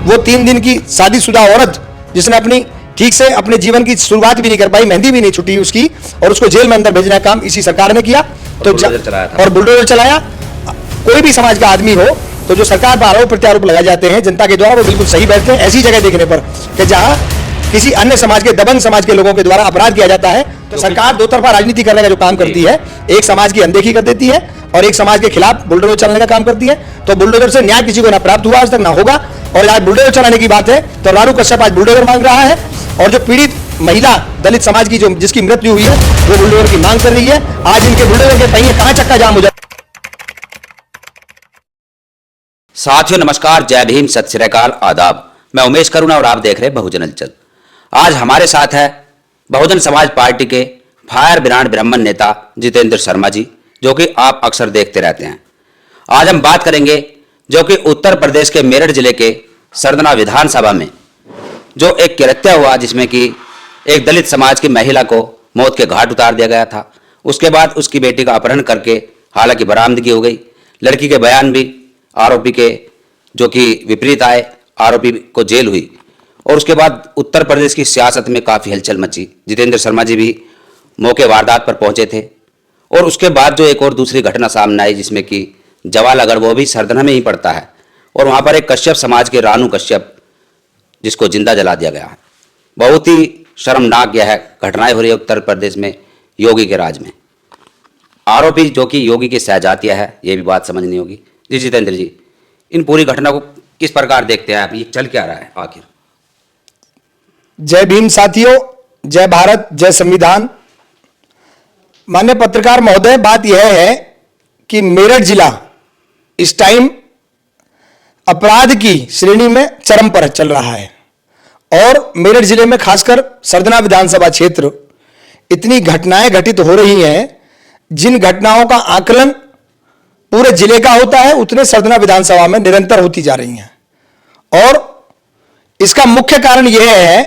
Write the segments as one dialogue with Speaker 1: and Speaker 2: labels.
Speaker 1: वो 3 दिन की शादीशुदा औरत जिसने अपनी ठीक से अपने जीवन की शुरुआत भी नहीं कर पाई, मेहंदी भी नहीं छुटी उसकी, और उसको जेल में अंदर भेजने का काम इसी सरकार ने किया। तो और बुलडोजर चलाया। कोई भी समाज का आदमी हो तो जो सरकार पर आरोप प्रत्यारोप लगाए जाते हैं जनता के द्वारा, वो बिल्कुल सही बैठते हैं ऐसी जगह देखने पर कि जहां किसी अन्य समाज के, दबंग समाज के लोगों के द्वारा अपराध किया जाता है। तो सरकार दो तरफा राजनीति करने का जो काम करती है, एक समाज की अनदेखी कर देती है और एक समाज के खिलाफ बुलडोजर चलाने का काम करती है। तो बुलडोजर से न्याय किसी को ना प्राप्त हुआ आज तक, ना होगा। और आज बुलडोजर चलाने की बात है तो रारू कश्यप आज बुलडोजर मांग रहा है, और जो पीड़ित महिला दलित समाज की जो जिसकी मृत्यु हुई है वो बुलडोजर की मांग कर रही है। आज इनके बुलडोजर के पहिए कहां चक्का जाम हो जाए।
Speaker 2: साथियों नमस्कार, जय भीम, सत श्री अकाल, आदाब। मैं उमेश करुणा और आप देख रहे हैं बहुजन हलचल। आज हमारे साथ है बहुजन समाज पार्टी के फायर ब्रांड ब्राह्मण नेता जितेंद्र शर्मा जी, जो कि आप अक्सर देखते रहते हैं। आज हम बात करेंगे जो कि उत्तर प्रदेश के मेरठ जिले के सरदना विधानसभा में जो एक कृत्य हुआ, जिसमें कि एक दलित समाज की महिला को मौत के घाट उतार दिया गया था। उसके बाद उसकी बेटी का अपहरण करके हालांकि बरामदगी हो गई। लड़की के बयान भी आरोपी के जो कि विपरीत आए, आरोपी को जेल हुई और उसके बाद उत्तर प्रदेश की सियासत में काफ़ी हलचल मची। जितेंद्र शर्मा जी भी मौके वारदात पर पहुंचे थे और उसके बाद जो एक और दूसरी घटना सामने आई, जिसमें कि जवालगढ़, वो भी सरदना में ही पड़ता है, और वहाँ पर एक कश्यप समाज के रानू कश्यप जिसको जिंदा जला दिया गया है। बहुत ही शर्मनाक यह घटनाएं हो रही है उत्तर प्रदेश में योगी के राज में। आरोपी जो कि योगी की सहजातिया है, ये भी बात समझनी होगी। जी जितेंद्र जी, इन पूरी घटना को किस प्रकार देखते हैं आप? ये चल क्या रहा है आखिर?
Speaker 1: जय भीम साथियों, जय भारत, जय संविधान। माननीय पत्रकार महोदय, बात यह है कि मेरठ जिला इस टाइम अपराध की श्रेणी में चरम पर चल रहा है और मेरठ जिले में खासकर सरदना विधानसभा क्षेत्र इतनी घटनाएं घटित हो रही हैं, जिन घटनाओं का आकलन पूरे जिले का होता है उतने सरदना विधानसभा में निरंतर होती जा रही हैं। और इसका मुख्य कारण यह है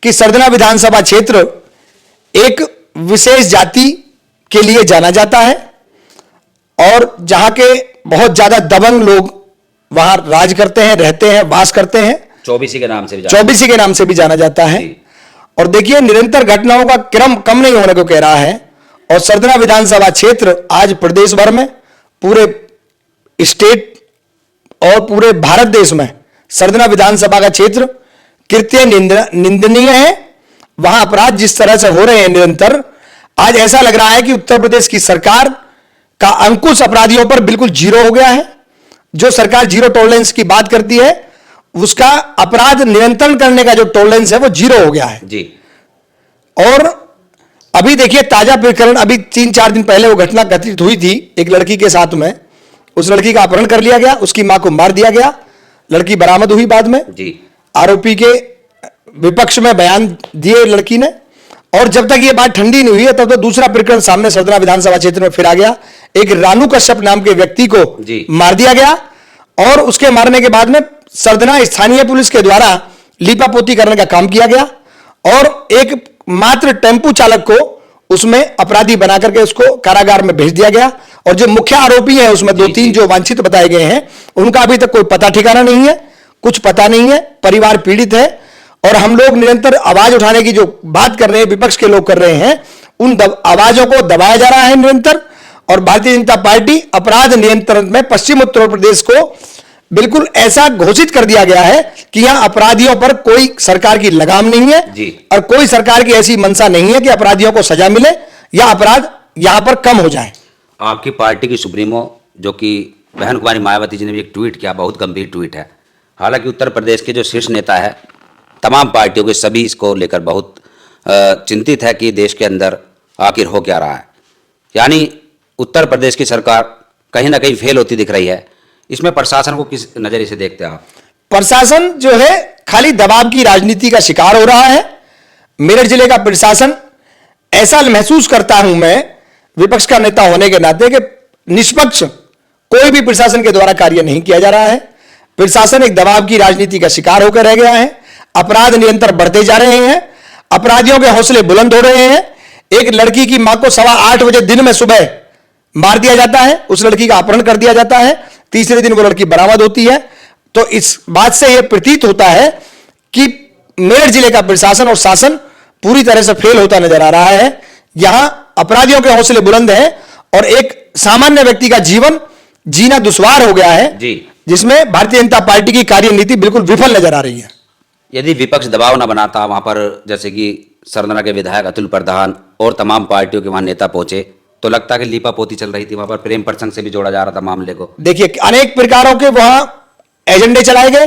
Speaker 1: कि सरदना विधानसभा क्षेत्र एक विशेष जाति के लिए जाना जाता है और जहां के बहुत ज्यादा दबंग लोग वहां राज करते हैं, रहते हैं, वास करते हैं।
Speaker 2: चौबीसी के नाम से भी
Speaker 1: जाना जाता है। और देखिए, निरंतर घटनाओं का क्रम कम नहीं होने को कह रहा है और सरदना विधानसभा क्षेत्र आज प्रदेश भर में, पूरे स्टेट और पूरे भारत देश में सरदना विधानसभा का क्षेत्र कृत्य निंदनीय है। वहां अपराध जिस तरह से हो रहे हैं निरंतर, आज ऐसा लग रहा है कि उत्तर प्रदेश की सरकार का अंकुश अपराधियों पर बिल्कुल जीरो हो गया है। जो सरकार जीरो टॉलरेंस की बात करती है, उसका अपराध नियंत्रण करने का जो टॉलरेंस है वो जीरो हो गया है
Speaker 2: जी।
Speaker 1: और अभी देखिए ताजा प्रकरण, अभी 3-4 दिन पहले वो घटना घटित हुई थी एक लड़की के साथ में। उस लड़की का अपहरण कर लिया गया, उसकी मां को मार दिया गया, लड़की बरामद हुई बाद में
Speaker 2: जी।
Speaker 1: आरोपी के विपक्ष में बयान दिए लड़की ने, और जब तक ये बात ठंडी नहीं हुई है तब तो दूसरा प्रकरण सामने सरदना विधानसभा क्षेत्र में फिर आ गया। एक रानू कश्यप नाम के व्यक्ति को मार दिया गया और उसके मारने के बाद में सरदना स्थानीय पुलिस के द्वारा लीपापोती करने का काम किया गया और एक मात्र टेम्पू चालक को उसमें अपराधी बना करके उसको कारागार में भेज दिया गया। और जो मुख्य आरोपी हैं उसमें 2-3 जो वांछित बताए गए हैं, उनका अभी तक कोई पता ठिकाना नहीं है, कुछ पता नहीं है, परिवार पीड़ित है। और हम लोग निरंतर आवाज उठाने की जो बात कर रहे हैं, विपक्ष के लोग कर रहे हैं, उन आवाजों को दबाया जा रहा है निरंतर। और भारतीय जनता पार्टी अपराध नियंत्रण में पश्चिम उत्तर प्रदेश को बिल्कुल ऐसा घोषित कर दिया गया है कि यहां अपराधियों पर कोई सरकार की लगाम नहीं है
Speaker 2: जी।
Speaker 1: और कोई सरकार की ऐसी मंशा नहीं है कि अपराधियों को सजा मिले या अपराध यहां पर कम हो जाए।
Speaker 2: आपकी पार्टी की सुप्रीमो जो कि बहन कुमारी मायावती जी ने भी एक ट्वीट किया, बहुत गंभीर ट्वीट है। हालांकि उत्तर प्रदेश के जो शीर्ष नेता है, तमाम पार्टियों के सभी इसको लेकर बहुत चिंतित है कि देश के अंदर आखिर हो क्या रहा है। यानी उत्तर प्रदेश की सरकार कहीं ना कहीं फेल होती दिख रही है। इसमें प्रशासन को किस नजरिए से देखते हैं आप?
Speaker 1: प्रशासन जो है खाली दबाव की राजनीति का शिकार हो रहा है। मेरठ जिले का प्रशासन, ऐसा महसूस करता हूं मैं विपक्ष का नेता होने के नाते, कि निष्पक्ष कोई भी प्रशासन के द्वारा कार्य नहीं किया जा रहा है। प्रशासन एक दबाव की राजनीति का शिकार होकर रह गया है। अपराध निरंतर बढ़ते जा रहे हैं, अपराधियों के हौसले बुलंद हो रहे हैं। एक लड़की की मां को 8:15 बजे दिन में सुबह मार दिया जाता है, उस लड़की का अपहरण कर दिया जाता है, तीसरे दिन वो लड़की बरामद होती है। तो इस बात से यह प्रतीत होता है कि मेरठ जिले का प्रशासन और शासन पूरी तरह से फेल होता नजर आ रहा है। यहां अपराधियों के हौसले बुलंद हैं और एक सामान्य व्यक्ति का जीवन जीना दुश्वार हो गया है
Speaker 2: जी,
Speaker 1: जिसमें भारतीय जनता पार्टी की कार्यनीति बिल्कुल विफल नजर आ रही है।
Speaker 2: यदि विपक्ष दबाव न बनाता वहां पर, जैसे कि सरदना के विधायक अतुल प्रधान और तमाम पार्टियों के वहां नेता पहुंचे, तो लगता कि लीपापोती चल रही थी वहां पर, प्रेम प्रसंग से भी जोड़ा जा रहा था मामले को।
Speaker 1: देखिए, अनेक प्रकारों के वहां एजेंडे चलाए गए।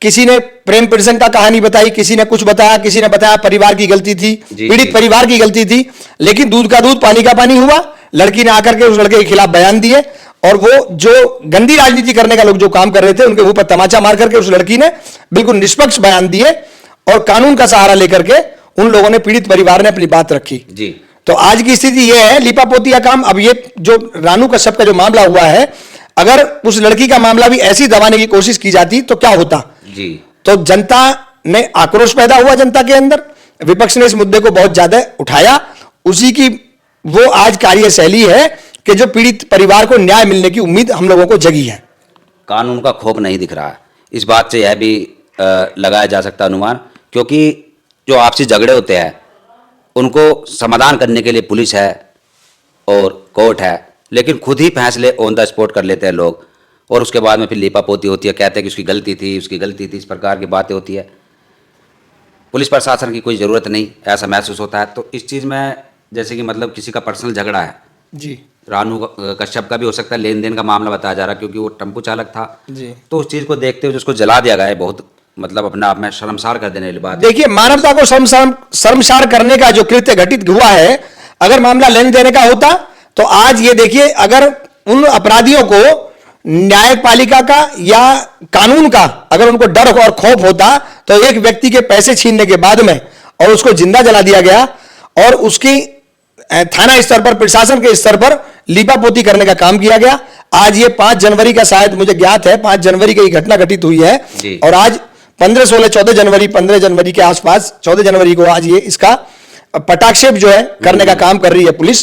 Speaker 1: किसी ने प्रेम प्रसंग का कहानी बताई, किसी ने कुछ बताया, किसी ने बताया परिवार की गलती थी, पीड़ित परिवार की गलती थी। लेकिन दूध का दूध पानी का पानी हुआ। लड़की ने आकर के उस लड़के के खिलाफ बयान दिए और वो जो गंदी राजनीति करने का लोग जो काम कर रहे थे उनके ऊपर तमाचा मार करके उस लड़की ने बिल्कुल निष्पक्ष बयान दिए और कानून का सहारा लेकर के उन लोगों ने, पीड़ित परिवार ने अपनी बात रखी
Speaker 2: जी।
Speaker 1: तो आज की स्थिति यह है, लीपापोती का काम। अब ये जो रानू कश्यप का जो मामला हुआ है, अगर उस लड़की का मामला भी ऐसी दबाने की कोशिश की जाती तो क्या होता
Speaker 2: जी।
Speaker 1: तो जनता ने आक्रोश पैदा हुआ, जनता के अंदर विपक्ष ने इस मुद्दे को बहुत ज्यादा उठाया। उसी की वो आज कार्यशैली है कि जो पीड़ित परिवार को न्याय मिलने की उम्मीद हम लोगों को जगी है।
Speaker 2: कानून का खौफ नहीं दिख रहा है, इस बात से यह भी लगाया जा सकता अनुमान, क्योंकि जो आपसी झगड़े होते हैं उनको समाधान करने के लिए पुलिस है और कोर्ट है, लेकिन खुद ही फैसले ऑन द स्पॉट कर लेते हैं लोग और उसके बाद में फिर लीपापोती होती है, कहते हैं कि उसकी गलती थी, उसकी गलती थी, इस प्रकार की बातें होती है। पुलिस प्रशासन की कोई ज़रूरत नहीं, ऐसा महसूस होता है। तो इस चीज़ में जैसे कि मतलब किसी का पर्सनल झगड़ा है
Speaker 1: जी,
Speaker 2: रानू कश्यप का भी हो सकता है, लेन देन का मामला बताया जा रहा है, क्योंकि वो टेम्पो चालक था
Speaker 1: जी।
Speaker 2: तो उस चीज़ को देखते हुए उसको जला दिया गया है, बहुत मतलब अपने आप में शर्मसार कर देने वाली बात है।
Speaker 1: देखिए, मानवता को शर्मसार करने का जो कृत्य घटित हुआ है, अगर मामला लेने देने का होता तो आज ये देखिए, अगर उन अपराधियों को न्यायपालिका का या कानून का अगर उनको डर और खौफ होता तो एक व्यक्ति के पैसे छीनने के बाद में और उसको जिंदा जला दिया गया और उसकी थाना स्तर पर, प्रशासन के स्तर पर लीपापोती करने का काम किया गया। आज ये 5 जनवरी का, शायद मुझे ज्ञात है 5 जनवरी की घटना घटित हुई है और आज 15, 16, 14 जनवरी, 15 जनवरी के आसपास, 14 जनवरी को आज ये इसका पटाक्षेप जो है करने का काम कर रही है पुलिस।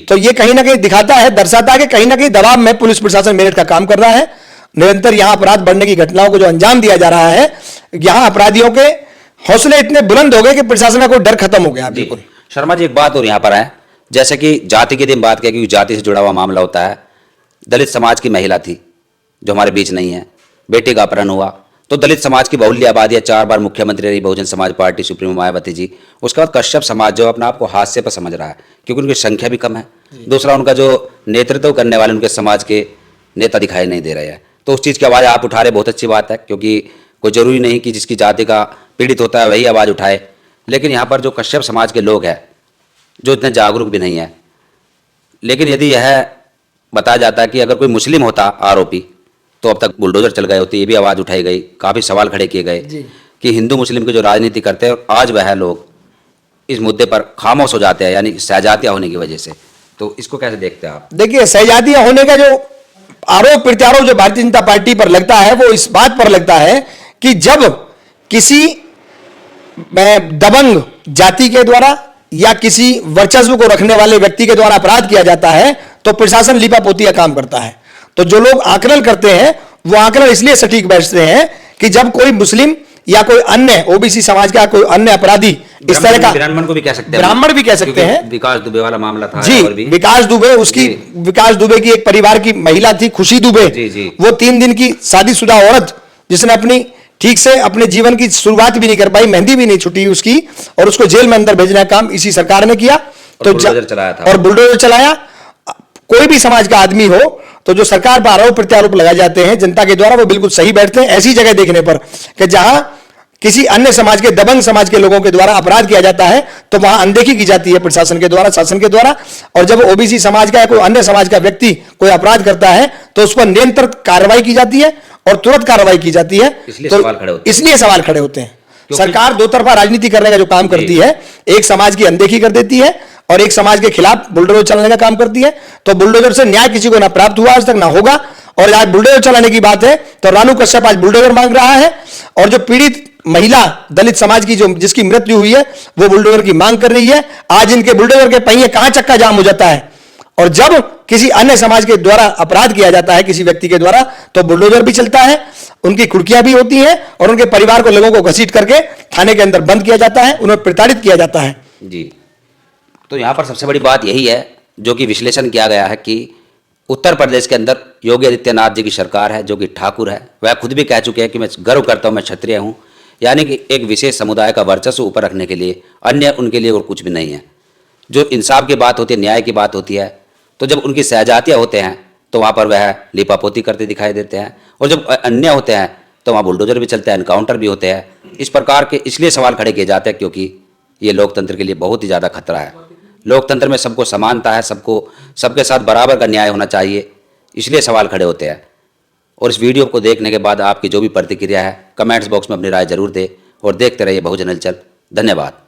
Speaker 1: तो ये कहीं ना कहीं दिखाता है, दर्शाता है कि कहीं ना कहीं दबाव में पुलिस प्रशासन मेरठ का काम कर रहा है। निरंतर यहां अपराध बढ़ने की घटनाओं को जो अंजाम दिया जा रहा है, यहां अपराधियों के हौसले इतने बुलंद हो गए कि प्रशासन का कोई डर खत्म हो गया। बिल्कुल
Speaker 2: शर्मा जी, एक बात और यहाँ पर है, जैसे कि जाति की दिन बात किया, क्योंकि जाति से जुड़ा हुआ मामला होता है। दलित समाज की महिला थी जो हमारे बीच नहीं है, बेटी का अपहरण हुआ, तो दलित समाज की बहुल्य आबादी है, 4 बार मुख्यमंत्री रही बहुजन समाज पार्टी सुप्रीमो मायावती जी। उसके बाद कश्यप समाज जो अपने आप को हादसे पर समझ रहा है, क्योंकि उनकी संख्या भी कम है। दूसरा, उनका जो नेतृत्व करने वाले उनके समाज के नेता दिखाई नहीं दे रहे हैं। तो उस चीज़ की आवाज़ आप उठा रहे, बहुत अच्छी बात है, क्योंकि कोई ज़रूरी नहीं कि जिसकी जाति का पीड़ित होता है वही आवाज़ उठाए। लेकिन यहाँ पर जो कश्यप समाज के लोग हैं जो इतने जागरूक भी नहीं है, लेकिन यदि यह बताया जाता है कि अगर कोई मुस्लिम होता आरोपी तो अब तक बुलडोजर चल गए होते, ये भी आवाज़ उठाई गई, काफ़ी सवाल खड़े किए गए कि हिंदू मुस्लिम की जो राजनीति करते हैं आज वह लोग इस मुद्दे पर खामोश हो जाते हैं, यानी सहजातियाँ होने की वजह से। तो इसको कैसे देखते हैं आप?
Speaker 1: देखिए, सहजातियाँ होने का जो आरोप प्रत्यारोप जो भारतीय जनता पार्टी पर लगता है वो इस बात पर लगता है कि जब किसी दबंग जाति के द्वारा या किसी वर्चस्व को रखने वाले व्यक्ति के द्वारा अपराध किया जाता है तो प्रशासन लीपापोती का काम करता है। तो जो लोग आकलन करते हैं वो आकलन इसलिए सटीक बैठते हैं कि जब कोई मुस्लिम या कोई अन्य ओबीसी समाज का कोई अन्य अपराधी इस तरह का,
Speaker 2: ब्राह्मण को भी कह सकते हैं,
Speaker 1: ब्राह्मण भी कह सकते हैं,
Speaker 2: विकास दुबे वाला मामला था
Speaker 1: जी,
Speaker 2: और भी
Speaker 1: विकास दुबे, उसकी विकास दुबे की एक परिवार की महिला थी खुशी दुबे, वो 3 दिन की शादीशुदा औरत जिसने अपनी ठीक से अपने जीवन की शुरुआत भी नहीं कर पाई, मेहंदी भी नहीं छुटी उसकी, और उसको जेल में अंदर भेजने का काम इसी सरकार ने किया। तो
Speaker 2: बुलडोजर चलाया था
Speaker 1: और बुलडोजर चलाया। कोई भी समाज का आदमी हो तो जो सरकार पर आरोप प्रत्यारोप लगाए जाते हैं जनता के द्वारा वो बिल्कुल सही बैठते हैं ऐसी जगह देखने पर कि जहां किसी अन्य समाज के, दबंग समाज के लोगों के द्वारा अपराध किया जाता है तो वहां अनदेखी की जाती है प्रशासन के द्वारा, शासन के द्वारा। और जब ओबीसी समाज का या कोई अन्य समाज का व्यक्ति कोई अपराध करता है तो उस पर निरंतर कार्रवाई की जाती है और तुरंत कार्रवाई की जाती है। इसलिए सवाल खड़े होते हैं। सरकार दो तरफा राजनीति करने का जो काम करती है, एक समाज की अनदेखी कर देती है और एक समाज के खिलाफ बुलडोजर चलाने का काम करती है। तो बुलडोजर से न्याय किसी को ना प्राप्त हुआ आज तक, ना होगा। और आज बुलडोजर चलाने की बात है तो रानू कश्यप आज बुलडोजर मांग रहा है और जो पीड़ित महिला दलित समाज की जो जिसकी मृत्यु हुई है वो बुलडोजर की मांग कर रही है। आज इनके बुलडोजर के पहिए कहां चक्का जाम हो जाता है और जब किसी अन्य समाज के द्वारा अपराध किया जाता है किसी व्यक्ति के द्वारा, तो बुलडोजर भी चलता है, उनकी कुर्कियां भी होती हैं और उनके परिवार को, लोगों को घसीट करके थाने के अंदर बंद किया जाता है, उन्हें प्रताड़ित किया जाता है।
Speaker 2: जी, तो यहाँ पर सबसे बड़ी बात यही है जो कि विश्लेषण किया गया है कि उत्तर प्रदेश के अंदर योगी आदित्यनाथ जी की सरकार है, जो कि ठाकुर है, वह खुद भी कह चुके हैं कि मैं गर्व करता हूँ मैं क्षत्रिय हूँ, यानी कि एक विशेष समुदाय का वर्चस्व ऊपर रखने के लिए, अन्य उनके लिए और कुछ भी नहीं है। जो इंसाफ की बात होती है, न्याय की बात होती है, तो जब उनकी सहजातियाँ होते हैं तो वहाँ पर वह लिपापोती करते दिखाई देते हैं, और जब अन्य होते हैं तो वहाँ बुलडोजर भी चलते हैं, एनकाउंटर भी होते हैं। इस प्रकार के इसलिए सवाल खड़े किए जाते हैं क्योंकि ये लोकतंत्र के लिए बहुत ही ज़्यादा खतरा है। लोकतंत्र में सबको समानता है, सबके साथ बराबर का न्याय होना चाहिए, इसलिए सवाल खड़े होते हैं। और इस वीडियो को देखने के बाद आपकी जो भी प्रतिक्रिया है कमेंट्स बॉक्स में अपनी राय जरूर दें और देखते रहिए बहुजन हलचल। धन्यवाद।